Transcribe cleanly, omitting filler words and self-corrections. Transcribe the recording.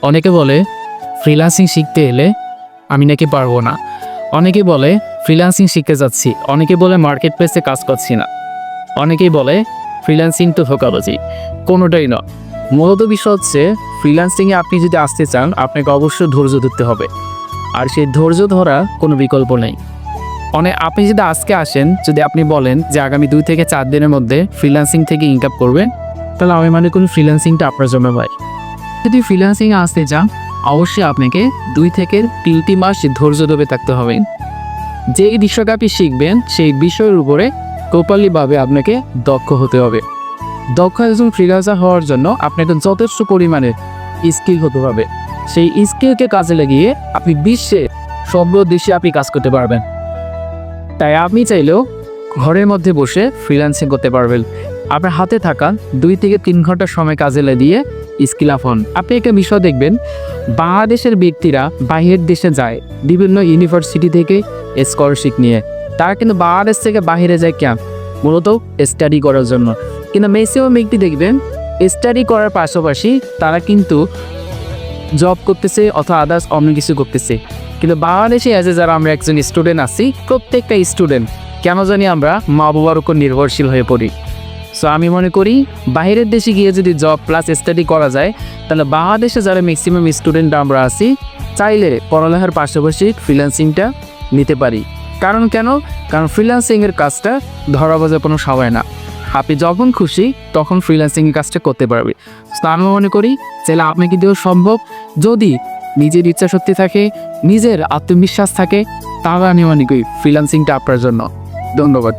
অনেকে বলে ফ্রিল্যান্সিং শিখতে এলে আমি নাকি পারবো না। অনেকে বলে ফ্রিল্যান্সিং শিখতে যাচ্ছি, অনেকে বলে মার্কেট প্লেসে কাজ করছি না, অনেকেই বলে ফ্রিল্যান্সিং তো ধোঁকাবাজি। কোনোটাই না। মূলত বিষয় হচ্ছে ফ্রিল্যান্সিংয়ে আপনি যদি আসতে চান আপনাকে অবশ্যই ধৈর্য ধরতে হবে, আর সেই ধৈর্য ধরা কোনো বিকল্প নেই। আপনি যদি আজকে আসেন, যদি আপনি বলেন যে আগামী 2 থেকে 4 দিনের মধ্যে ফ্রিল্যান্সিং থেকে ইনকাম করবেন, তাহলে আমি মনে করি ফ্রিল্যান্সিংটা আপনার জন্য ভাই। যদি ফ্রিল্যান্সিংয়ে আসতে চান অবশ্যই আপনাকে 2 থেকে 3টি মাস ধৈর্য ধরে থাকতে হবে। যেই বিষয়টা আপনি শিখবেন সেই বিষয়ের উপরে প্রপারলিভাবে আপনাকে দক্ষ হতে হবে। দক্ষ একজন ফ্রিল্যান্সার হওয়ার জন্য আপনাকে যথেষ্ট পরিমাণে স্কিল হতে হবে। সেই স্কিলকে কাজে লাগিয়ে আপনি বিশ্বে সব দেশে আপনি কাজ করতে পারবেন। তাই আপনি চাইলেও ঘরের মধ্যে বসে ফ্রিল্যান্সিং করতে পারবেন। আপনার হাতে থাকা 2 থেকে 3 ঘন্টা সময় কাজে লাগিয়ে স্কিল আপ হন। আপনি একটা বিষয় দেখবেন, বাংলাদেশের ব্যক্তিরা বাইরের দেশে যায় বিভিন্ন ইউনিভার্সিটি থেকে স্কলারশিপ নিয়ে। তারা কিন্তু বাংলাদেশ থেকে বাইরে যায় কেন? মূলত স্টাডি করার জন্য। কিন্তু ম্যাক্সিমাম ব্যক্তি দেখবেন স্টাডি করার পাশাপাশি তারা কিন্তু জব করতেছে অথবা আদার্স অন্য কিছু করতেছে। কিন্তু বাংলাদেশে যারা আমরা একজন স্টুডেন্ট আছি, প্রত্যেকটা স্টুডেন্ট কেন জানি আমরা মা বাবার উপর নির্ভরশীল হয়ে পড়ি। সো আমি মনে করি বাইরের দেশে গিয়ে যদি জব প্লাস স্টাডি করা যায়, তাহলে বাংলাদেশে যারা ম্যাক্সিমাম স্টুডেন্ট আমরা আছি চাইলে পড়ালেখার পাশাপাশি ফ্রিল্যান্সিংটা নিতে পারি। কারণ ফ্রিল্যান্সিংয়ের কাজটা ধরা বোঝা কোনো সময় না। আপনি যখন খুশি তখন ফ্রিল্যান্সিংয়ের কাজটা করতে পারবে। তো আমি মনে করি চাইলে আপনি কিন্তু সম্ভব, যদি নিজের ইচ্ছা শক্তি থাকে, নিজের আত্মবিশ্বাস থাকে, তাহলে আমি মনে করি ফ্রিল্যান্সিংটা আপনার জন্য। ধন্যবাদ।